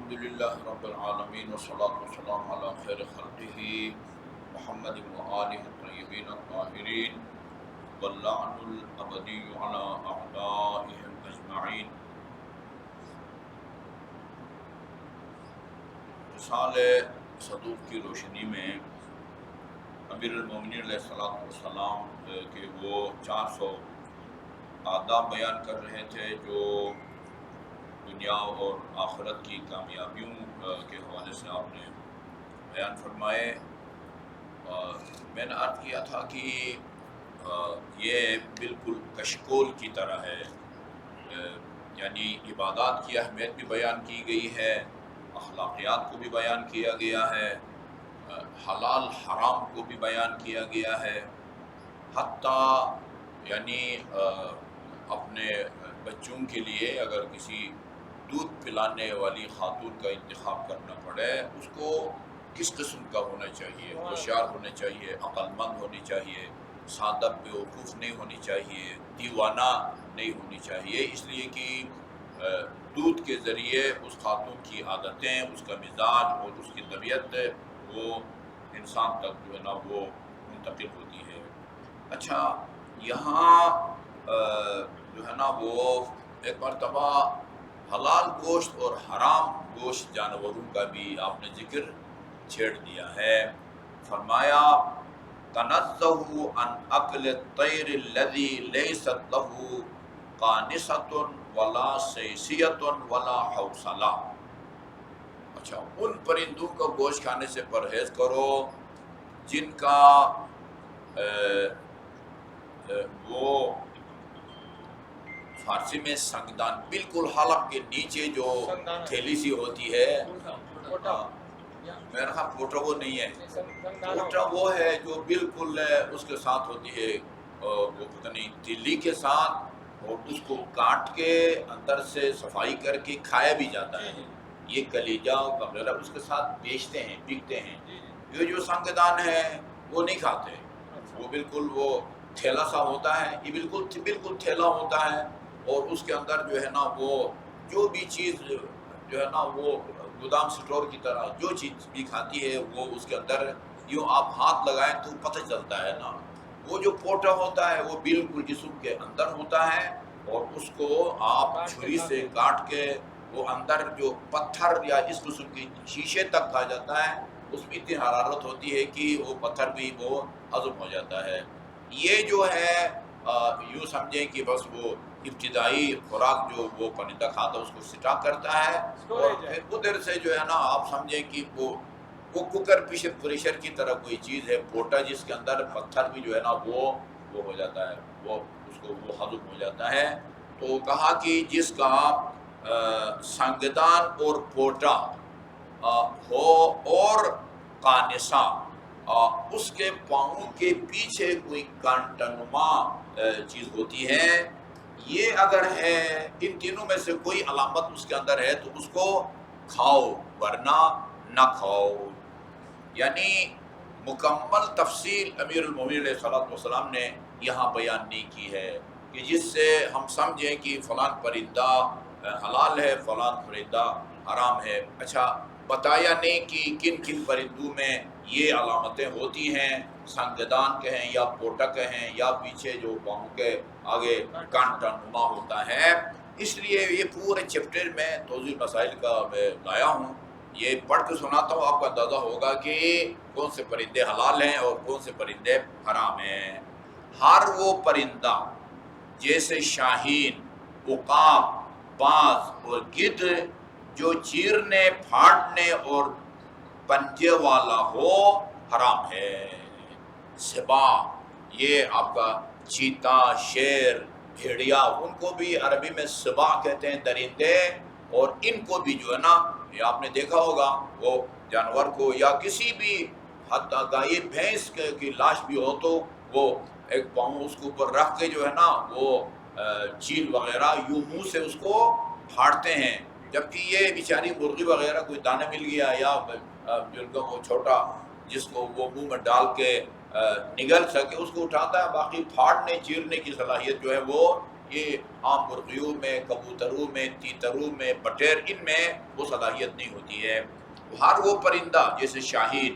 الحمدللہ رب العالمین والصلاة والسلام علی خیر خلقہ محمد وآلہ الطیبین الطاہرین واللعن الابدی علی اعدائہم اجمعین۔ رسالہ صدوق کی روشنی میں امیر المومنین علیہ السلام کے وہ 400 آداب بیان کر رہے تھے جو دنیا اور آخرت کی کامیابیوں کے حوالے سے آپ نے بیان فرمائے۔ میں نے عرض کیا تھا کہ یہ بالکل کشکول کی طرح ہے، یعنی عبادات کی اہمیت بھی بیان کی گئی ہے، اخلاقیات کو بھی بیان کیا گیا ہے، حلال حرام کو بھی بیان کیا گیا ہے، حتیٰ یعنی اپنے بچوں کے لیے اگر کسی دودھ پلانے والی خاتون کا انتخاب کرنا پڑے اس کو کس قسم کا ہونا چاہیے، ہوشیار ہونا چاہیے، عقل مند ہونی چاہیے، سادہ بیوقوف نہیں ہونی چاہیے، دیوانہ نہیں ہونی چاہیے، اس لیے کہ دودھ کے ذریعے اس خاتون کی عادتیں، اس کا مزاج اور اس کی طبیعت وہ انسان تک جو ہے نا وہ منتقل ہوتی ہے۔ اچھا، یہاں جو ہے نا وہ ایک مرتبہ حلال گوشت اور حرام گوشت جانوروں کا بھی آپ نے ذکر چھیڑ دیا ہے۔ فرمایا تنزہوا عن اکل الطیر الذی لیست له قانصۃ ولا سیسیۃ ولا حوصلہ۔ اچھا، ان پرندوں کا گوشت کھانے سے پرہیز کرو جن کا وہ فارسی میں سنگدان، بالکل حلق کے نیچے جو تھیلی سی ہوتی ہے، میرا خیال پوٹا وہ نہیں ہے، پوٹا وہ ہے جو بالکل اس کے ساتھ ہوتی ہے، وہ پتہ نہیں تیلی کے ساتھ، اور اس کو کاٹ کے اندر سے صفائی کر کے کھایا بھی جاتا ہے۔ یہ کلیجہ وغیرہ اس کے ساتھ بیچتے ہیں، بکتے ہیں۔ یہ جو سنگدان ہے وہ نہیں کھاتے، وہ بالکل وہ تھیلا سا ہوتا ہے، یہ بالکل تھیلا ہوتا ہے، اور اس کے اندر جو ہے نا وہ جو بھی چیز جو ہے نا وہ گودام سٹور کی طرح جو چیز بھی کھاتی ہے وہ اس کے اندر یوں آپ ہاتھ لگائیں تو پتہ چلتا ہے نا۔ وہ جو پوٹا ہوتا ہے وہ بالکل جسم کے اندر ہوتا ہے، اور اس کو آپ چھری سے کاٹ کے وہ اندر جو پتھر یا اس قسم کی شیشے تک کھا جاتا ہے، اس میں اتنی حرارت ہوتی ہے کہ وہ پتھر بھی وہ ہضم ہو جاتا ہے۔ یہ جو ہے یوں سمجھیں کہ بس وہ ابتدائی خوراک جو وہ پرندہ کھاتا ہے اس کو سٹاک کرتا ہے، اور پھر ادھر سے جو ہے نا آپ سمجھیں کہ وہ کوکر پریشر کی طرح کوئی چیز ہے پوٹا، جس کے اندر پتھر بھی جو ہے نا وہ ہو جاتا ہے، وہ اس کو وہ ہضم ہو جاتا ہے۔ تو کہا کہ جس کا سنگدان اور پوٹا ہو اور قانصہ، اس کے پاؤں کے پیچھے کوئی کانٹنما چیز ہوتی ہے، یہ اگر ہے، ان تینوں میں سے کوئی علامت اس کے اندر ہے تو اس کو کھاؤ ورنہ نہ کھاؤ۔ یعنی مکمل تفصیل امیر المومنین علیہ السلام نے یہاں بیان نہیں کی ہے کہ جس سے ہم سمجھیں کہ فلاں پرندہ حلال ہے، فلاں پرندہ حرام ہے۔ اچھا، بتایا نہیں کہ کن کن پرندوں میں یہ علامتیں ہوتی ہیں، سنگدان کہیں یا پوٹا کہیں یا پیچھے جو پاؤں کے آگے کانٹا نما ہوتا ہے۔ اس لیے یہ پورے چیپٹر میں توضیح مسائل کا میں لایا ہوں، یہ پڑھ کے سناتا ہوں، آپ کا اندازہ ہوگا کہ کون سے پرندے حلال ہیں اور کون سے پرندے حرام ہیں۔ ہر وہ پرندہ جیسے شاہین، عقاب، باز اور گدھ جو چیرنے، پھاڑنے اور پنجے والا ہو حرام ہے۔ سبا، یہ آپ کا چیتا، شیر، بھیڑیا، ان کو بھی عربی میں سبا کہتے ہیں، درندے، اور ان کو بھی جو ہے نا یہ آپ نے دیکھا ہوگا، وہ جانور کو یا کسی بھی حتیٰ گائے بھینس کی لاش بھی ہو تو وہ ایک پاؤں اس کے اوپر رکھ کے جو ہے نا وہ چیل وغیرہ یوں منہ سے اس کو پھاڑتے ہیں، جبکہ یہ بیچاری مرغی وغیرہ کوئی دانے مل گیا یا جن کا وہ چھوٹا جس کو وہ منہ میں ڈال کے نگل سکے اس کو اٹھاتا ہے، باقی پھاڑنے چیرنے کی صلاحیت جو ہے وہ یہ عام مرغیوں میں، کبوتروں میں، تیتروں میں، بٹیر، ان میں وہ صلاحیت نہیں ہوتی ہے۔ ہر وہ پرندہ جیسے شاہین،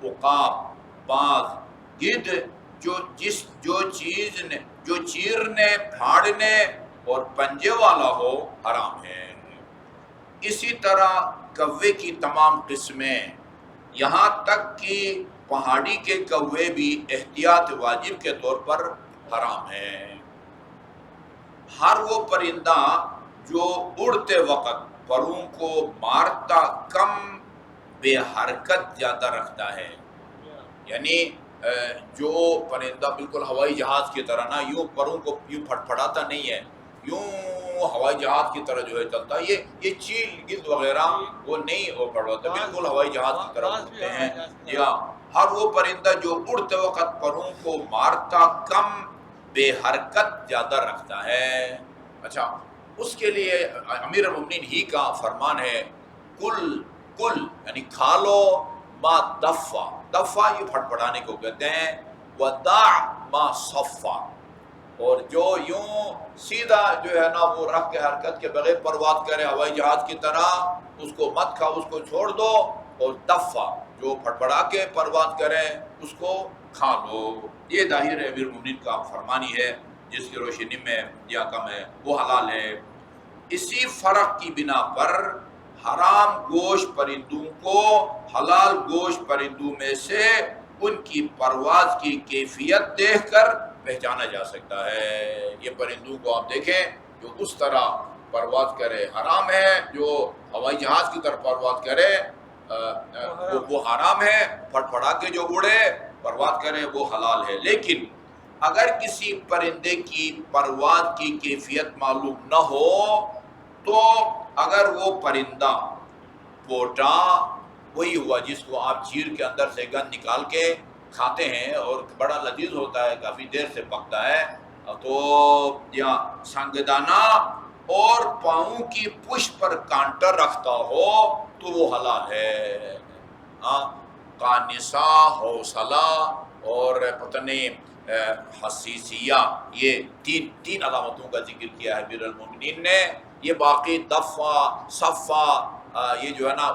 عقاب، باز، گدھ، جو چیرنے، پھاڑنے اور پنجے والا ہو حرام ہے۔ اسی طرح کوے کی تمام قسمیں، یہاں تک کہ پہاڑی کے کوے بھی احتیاط واجب کے طور پر حرام ہے۔ ہر وہ پرندہ جو اڑتے وقت پروں کو مارتا کم، بے حرکت زیادہ رکھتا ہے، یعنی جو پرندہ بالکل ہوائی جہاز کی طرح نہ یوں پروں کو یوں پھڑپھڑاتا نہیں ہے، یوں ہوائی جہاز کی طرح جو ہے چلتا، یہ چیل گدھ وغیرہ وہ نہیں ہو پڑتا، بالکل ہوائی جہاز کی طرح اڑتے ہیں۔ یا ہر وہ پرندہ جو اڑتے وقت پروں کو مارتا کم، بے حرکت زیادہ رکھتا ہے۔ اچھا، اس کے لیے امیر المومنین ہی کا فرمان ہے، کل یعنی کھا لو، ما دفع، دفع یہ پھڑپڑانے کو کہتے ہیں، ودع ما صفا، اور جو یوں سیدھا جو ہے نا وہ رکھ کے حرکت کے بغیر پرواز کرے ہوائی جہاز کی طرح، اس کو مت کھاؤ، اس کو چھوڑ دو، اور دفع جو پھڑپڑا کے پرواز کرے اس کو کھا لو۔ یہ ظاہر امیر المومنین کا فرمانی ہے، جس کی روشنی میں یا کم ہے وہ حلال ہے۔ اسی فرق کی بنا پر حرام گوشت پرندوں کو حلال گوشت پرندوں میں سے ان کی پرواز کی کیفیت دیکھ کر پہچانا جا سکتا ہے۔ یہ پرندوں کو آپ دیکھیں جو اس طرح پرواز کرے حرام ہے، جو ہوائی جہاز کی طرف پرواز کرے وہ حرام ہے، پھڑپھڑا کے جو اڑے پرواز کرے وہ حلال ہے۔ لیکن اگر کسی پرندے کی پرواز کی کیفیت معلوم نہ ہو تو اگر وہ پرندہ پوٹا وہی ہوا جس کو آپ چیر کے اندر سے گند نکال کے کھاتے ہیں اور بڑا لذیذ ہوتا ہے، کافی دیر سے پکتا ہے، تو یا سنگدانہ اور پاؤں کی پشت پر کانٹا رکھتا ہو تو وہ حلال ہے۔ قانصہ، حوصلہ اور پتہ نہیں حسیسیہ، یہ تین علامتوں کا ذکر کیا ہے امیر المومنین نے۔ یہ باقی دفع، صفا، یہ جو ہے نا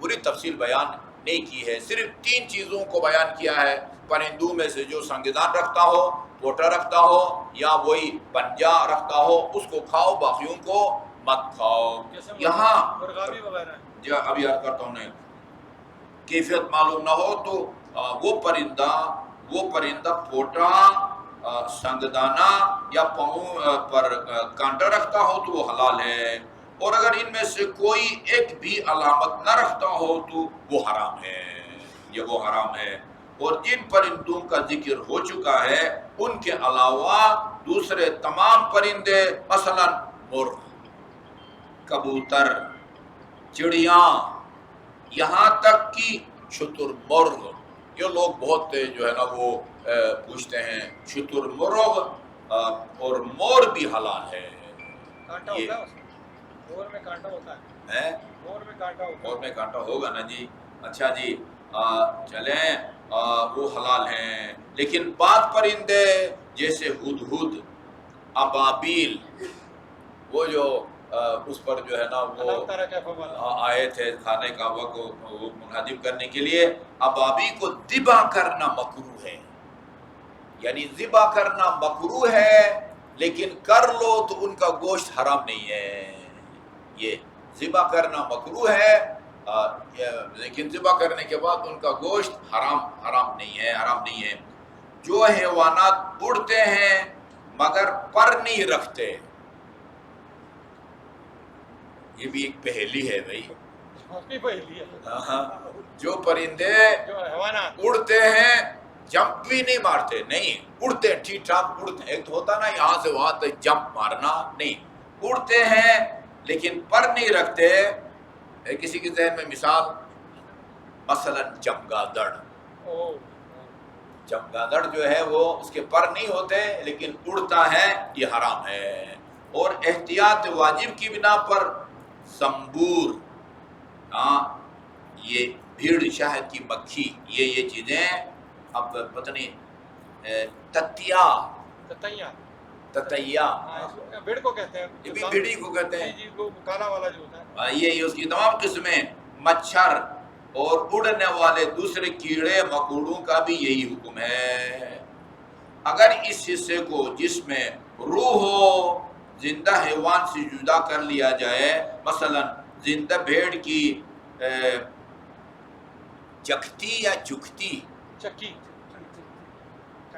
پوری تفصیل بیان نہیں کی ہے، صرف 3 چیزوں کو بیان کیا ہے۔ پرندوں میں سے جو سنگدان رکھتا ہو، پوٹا رکھتا ہو یا وہی پنجا رکھتا ہو اس کو کھاؤ، باقیوں کو مت کھاؤ۔ یہاں جو ابھی عرض کرتا ہوں، کیفیت معلوم نہ ہو تو وہ پرندہ پوٹا، سنگدانہ یا پاؤں پر کانٹا رکھتا ہو تو وہ حلال ہے، اور اگر ان میں سے کوئی ایک بھی علامت نہ رکھتا ہو تو وہ حرام ہے، یہ وہ حرام ہے۔ اور جن پرندوں کا ذکر ہو چکا ہے ان کے علاوہ دوسرے تمام پرندے، مثلا مرغ، کبوتر، چڑیاں، یہاں تک کہ شتر مرغ، یہ لوگ بہت جو ہے نا وہ پوچھتے ہیں، شتر مرغ اور مور بھی حلال ہے۔ مور میں کانٹا ہوتا ہے؟ مور میں کانٹا ہوگا نا جی۔ اچھا جی، چلیں وہ حلال ہیں، لیکن بعض پرندے جیسے ہدہد، ابابیل، وہ جو اس پر جو ہے نا وہ آئے تھے کھانے کا وقت منہدم کرنے کے لیے، ابابی کو ذبح کرنا مکروہ ہے، یعنی ذبح کرنا مکروہ ہے لیکن کر لو تو ان کا گوشت حرام نہیں ہے۔ یہ ذبح کرنا مکروہ ہے لیکن ذبح کرنے کے بعد ان کا گوشت حرام نہیں ہے۔ جو حیوانات اڑتے ہیں مگر پر نہیں رکھتے، یہ بھی ایک پہیلی ہے بھائی، جو پرندے اڑتے ہیں جمپ بھی نہیں مارتے، نہیں اڑتے، ٹھیک ٹھاک اڑتے، ایک تو ہوتا نا یہاں سے وہاں تک جمپ مارنا، نہیں اڑتے ہیں لیکن پر نہیں رکھتے۔ کسی کے ذہن میں مثال، مثلا چمگادڑ جو ہے وہ اس کے پر نہیں ہوتے لیکن اڑتا ہے، یہ حرام ہے۔ اور احتیاط واجب کی بنا پر زنبور، یہ بھیڑ، شہد کی مکھی، یہ چیزیں، اب پتہ نہیں تتیا تتیا، ہاں اس کو بھیڑ کو کہتے ہیں، یہ بھی بھیڑی کو کہتے ہیں۔ جی وہ کالا والا جو ہوتا ہے، یہ اس کی تمام قسمیں، مچھر اور اڑنے والے دوسرے کیڑے مکوڑوں کا بھی یہی حکم ہے۔ اگر اس حصے کو جس میں روح ہو زندہ حیوان سے جدا کر لیا جائے، مثلا زندہ بھیڑ کی چکتی یا چکتی، چکی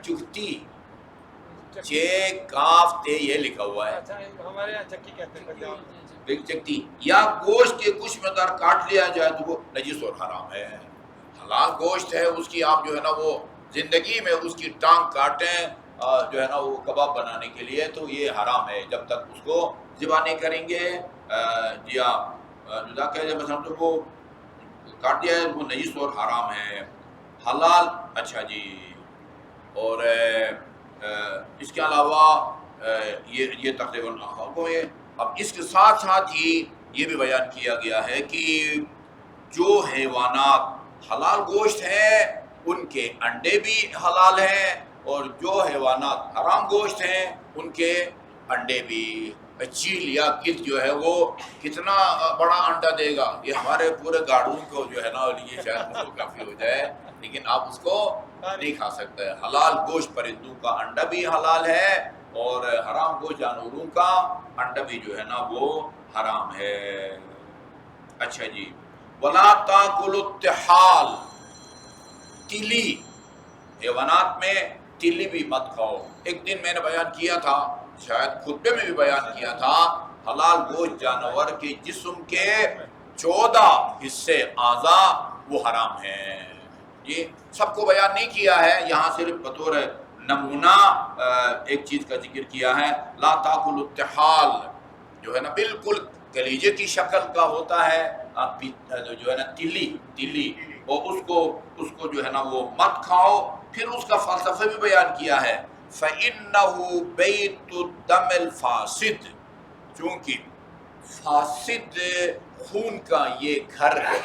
چکتی، چے کاف تے یہ لکھا ہوا ہے، اچھا ہمارے یہاں چکی کہتے ہیں پنجاب۔ ایک چکتی، یا گوشت کے کچھ مقدار کاٹ لیا جائے تو وہ نجس اور حرام ہے۔ حلال گوشت ہے، اس کی آپ جو ہے نا وہ زندگی میں اس کی ٹانگ کاٹیں جو ہے نا وہ کباب بنانے کے لیے، تو یہ حرام ہے جب تک اس کو ذبح نہیں کریں گے یا جدا کیا جائے، مثلا تو وہ کاٹ دیا ہے وہ نجس اور حرام ہے۔ حلال، اچھا جی، اور اس کے علاوہ یہ تقریباً حکم ہے۔ اب اس کے ساتھ ساتھ ہی یہ بھی بیان کیا گیا ہے کہ جو حیوانات حلال گوشت ہیں ان کے انڈے بھی حلال ہیں، اور جو حیوانات حرام گوشت ہیں ان کے انڈے بھی۔ چیل یا گدھ جو ہے وہ کتنا بڑا انڈا دے گا، یہ ہمارے پورے گاڑوں کو جو ہے نا یہ شاید اس کو کافی ہو جائے، لیکن آپ اس کو نہیں کھا سکتے۔ حلال گوشت پرندوں کا انڈا بھی حلال ہے، اور حرام گوشت جانوروں کا انڈا بھی جو ہے نا وہ حرام ہے۔ اچھا جی، وَلَا تَأْكُلُوا الطِّحَالَ، تیلی، حیوانات میں تیلی بھی مت کھاؤ۔ ایک دن میں نے بیان کیا تھا، شاید خطبے میں بھی بیان کیا تھا، حلال گوشت جانور کے جسم کے 14 حصے اعضاء وہ حرام ہیں۔ یہ سب کو بیان نہیں کیا ہے، یہاں صرف بطور نمونہ ایک چیز کا ذکر کیا ہے۔ لا تاکل الطحال جو ہے نا بالکل کلیجے کی شکل کا ہوتا ہے، جو ہے نا تلی، اور اس کو جو ہے نا وہ مت کھاؤ۔ پھر اس کا فلسفہ بھی بیان کیا ہے، فَإِنَّهُ بَيْتُ الدَّمِ الْفَاسِدِ، چونکہ فاسد خون کا یہ گھر ہے،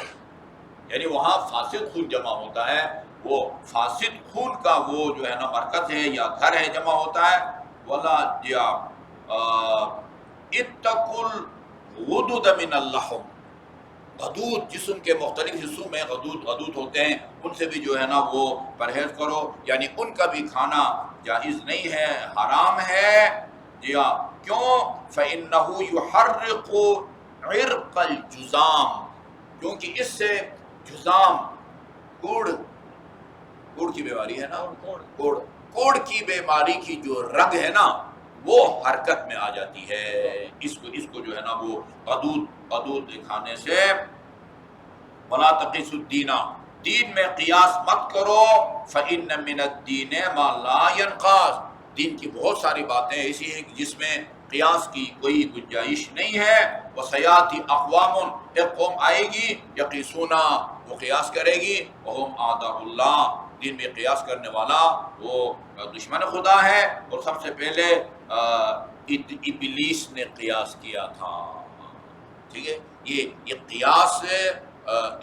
یعنی وہاں فاسد خون جمع ہوتا ہے، وہ فاسد خون کا وہ جو ہے نا مرکز ہے یا گھر ہے، جمع ہوتا ہے۔ وَلَا اتَّقُوا الْغُدُدَ مِنَ اللَّحْمِ، غدود جسم کے مختلف حصوں میں غدود ہوتے ہیں، ان سے بھی جو ہے نا وہ پرہیز کرو، یعنی ان کا بھی کھانا جائز نہیں ہے، حرام ہے۔ جی ہاں، کیوں؟ فَإِنَّهُ يُحَرِّقُ عِرْقَ الْجُذَامِ، کیونکہ اس سے جذام، کوڑ کی بیماری ہے نا، کوڑ کی بیماری کی جو رگ ہے نا وہ حرکت میں آ جاتی ہے، اس کو جو ہے نا وہ غدود کھانے سے۔ وَلَا تَقِسُوا الدِّينَ، دین میں قیاس مت کرو، فَإِنَّ مِنَ الدِّينِ مَا لَا يَنْقَاصُ، دین کی بہت ساری باتیں ایسی ہیں جس میں قیاس کی کوئی گنجائش نہیں ہے۔ وَسَيَأْتِي أَقْوَامٌ، ایک قوم آئے گی، یقیسون، وہ قیاس کرے گی، وَهُمْ أَعْدَاءُ اللَّهِ، دین میں قیاس کرنے والا وہ دشمن خدا ہے، اور سب سے پہلے ابلیس نے قیاس کیا تھا۔ ٹھیک ہے، یہ قیاس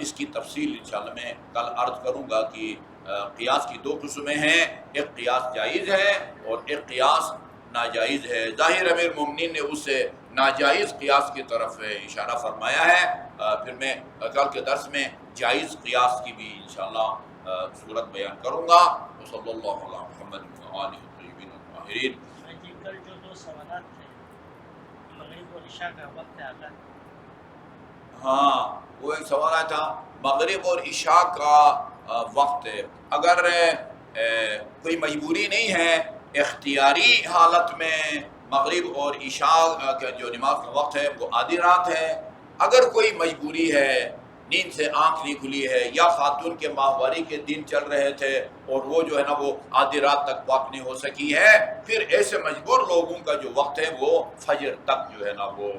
اس کی تفصیل انشاءاللہ میں کل عرض کروں گا کہ قیاس کی 2 قسمیں ہیں، ایک قیاس جائز ہے اور ایک قیاس ناجائز ہے۔ ظاہر امیر مومنین نے اسے ناجائز قیاس کی طرف اشارہ فرمایا ہے۔ پھر میں کل کے درس میں جائز قیاس کی بھی انشاءاللہ صورت بیان کروں گا۔ صلی اللہ علیہ محمد و آلہ الطیبین الطاہرین۔ کل جو 2 سوالات تھے، مغرب اور عشاء کا وقت آتا ہے، ہاں وہ ایک سوال آیا تھا، مغرب اور عشاء کا وقت اگر کوئی مجبوری نہیں ہے، اختیاری حالت میں مغرب اور عشاء کا جو نماز کا وقت ہے وہ آدھی رات ہے۔ اگر کوئی مجبوری ہے، نیند سے آنکھ نہیں کھلی ہے، یا خاتون کے ماہواری کے دن چل رہے تھے اور وہ جو ہے نا وہ آدھی رات تک واقع نہیں ہو سکی ہے، پھر ایسے مجبور لوگوں کا جو وقت ہے وہ فجر تک جو ہے نا وہ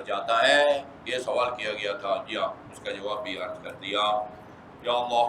جاتا ہے۔ یہ سوال کیا گیا تھا، جی ہاں، اس کا جواب بھی عرض کر دیا۔ یا اللہ